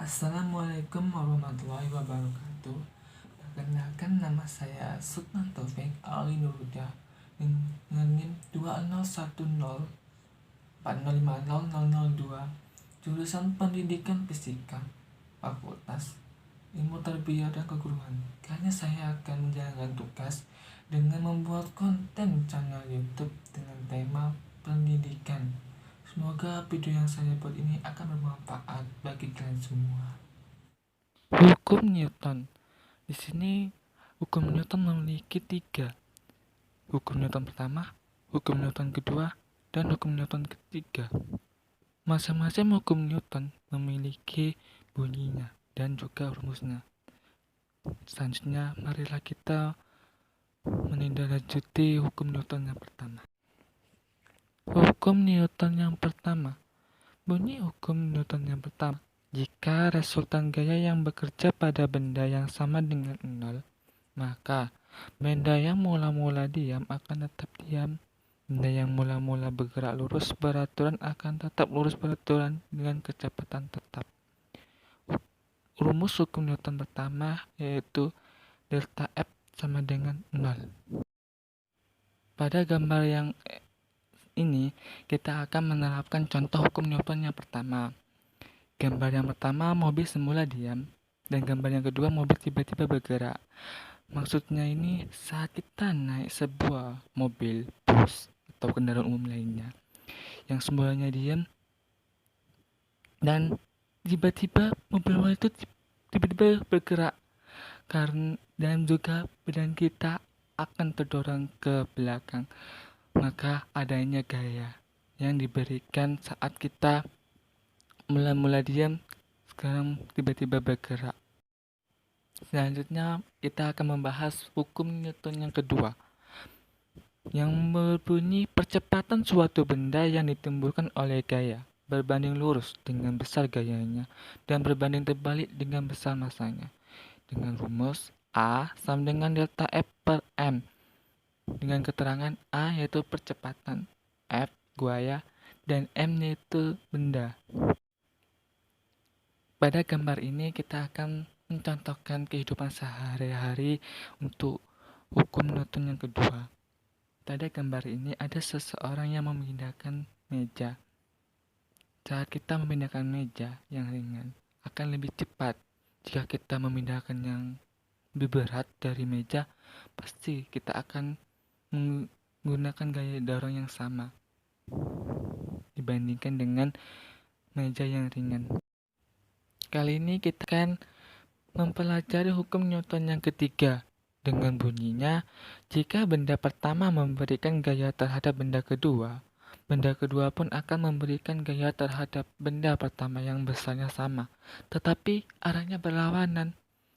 Assalamualaikum warahmatullahi wabarakatuh. Perkenalkan, nama saya Sultan Taufik Ali Nurhuda dengan NIM 201040500002, jurusan Pendidikan Fisika, Fakultas Ilmu Tarbiyah dan Keguruan. Kali ini saya akan menjalankan tugas dengan membuat konten channel YouTube dengan tema pendidikan. Semoga video yang saya buat ini akan bermanfaat bagi kalian semua. Hukum Newton. Di sini hukum Newton memiliki 3. Hukum Newton pertama, hukum Newton kedua, dan hukum Newton ketiga. Masing-masing hukum Newton memiliki bunyinya dan juga rumusnya. Selanjutnya, marilah kita menindaklanjuti hukum Newton yang pertama. Hukum Newton yang pertama. Bunyi hukum Newton yang pertama. Jika resultan gaya yang bekerja pada benda yang sama dengan 0, maka benda yang mula-mula diam akan tetap diam. Benda yang mula-mula bergerak lurus beraturan akan tetap lurus beraturan dengan kecepatan tetap. Rumus hukum Newton pertama yaitu delta F sama dengan 0. Pada gambar yang ini kita akan menerapkan contoh hukum Newton yang pertama. Gambar yang pertama, mobil semula diam, dan gambar yang kedua, mobil tiba-tiba bergerak. Maksudnya ini saat kita naik sebuah mobil, bus, atau kendaraan umum lainnya yang semulanya diam, dan tiba-tiba mobil itu tiba-tiba bergerak, dan juga badan kita akan terdorong ke belakang. Maka adanya gaya yang diberikan saat kita mula-mula diam, sekarang tiba-tiba bergerak. Selanjutnya kita akan membahas hukum Newton yang kedua, yang berbunyi percepatan suatu benda yang ditimbulkan oleh gaya berbanding lurus dengan besar gayanya dan berbanding terbalik dengan besar masanya, dengan rumus A sama dengan delta F per M, dengan keterangan A yaitu percepatan, F gaya, dan M yaitu benda. Pada gambar ini kita akan mencontohkan kehidupan sehari-hari untuk hukum Newton yang kedua. Pada gambar ini ada seseorang yang memindahkan meja. Saat kita memindahkan meja yang ringan akan lebih cepat. Jika kita memindahkan yang lebih berat dari meja, pasti kita akan menggunakan gaya dorong yang sama dibandingkan dengan meja yang ringan. Kali ini kita akan mempelajari hukum Newton yang ketiga dengan bunyinya, jika benda pertama memberikan gaya terhadap benda kedua pun akan memberikan gaya terhadap benda pertama yang besarnya sama, tetapi arahnya berlawanan.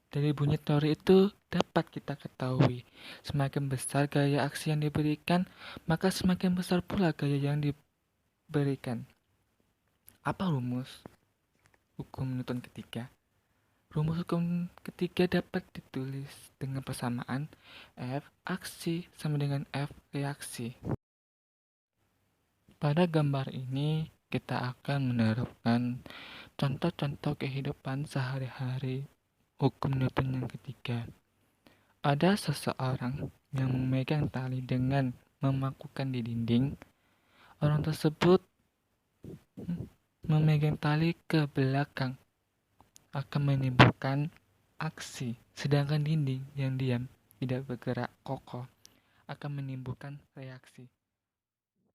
Dari bunyi teori itu dapat kita ketahui, semakin besar gaya aksi yang diberikan, maka semakin besar pula gaya yang diberikan. Apa rumus hukum Newton ketiga? Rumus hukum ketiga dapat ditulis dengan persamaan F aksi sama dengan F reaksi. Pada gambar ini kita akan menerapkan contoh-contoh kehidupan sehari-hari hukum Newton yang ketiga. Ada seseorang yang memegang tali dengan memakukan di dinding. Orang tersebut memegang tali ke belakang akan menimbulkan aksi, sedangkan dinding yang diam tidak bergerak kokoh akan menimbulkan reaksi.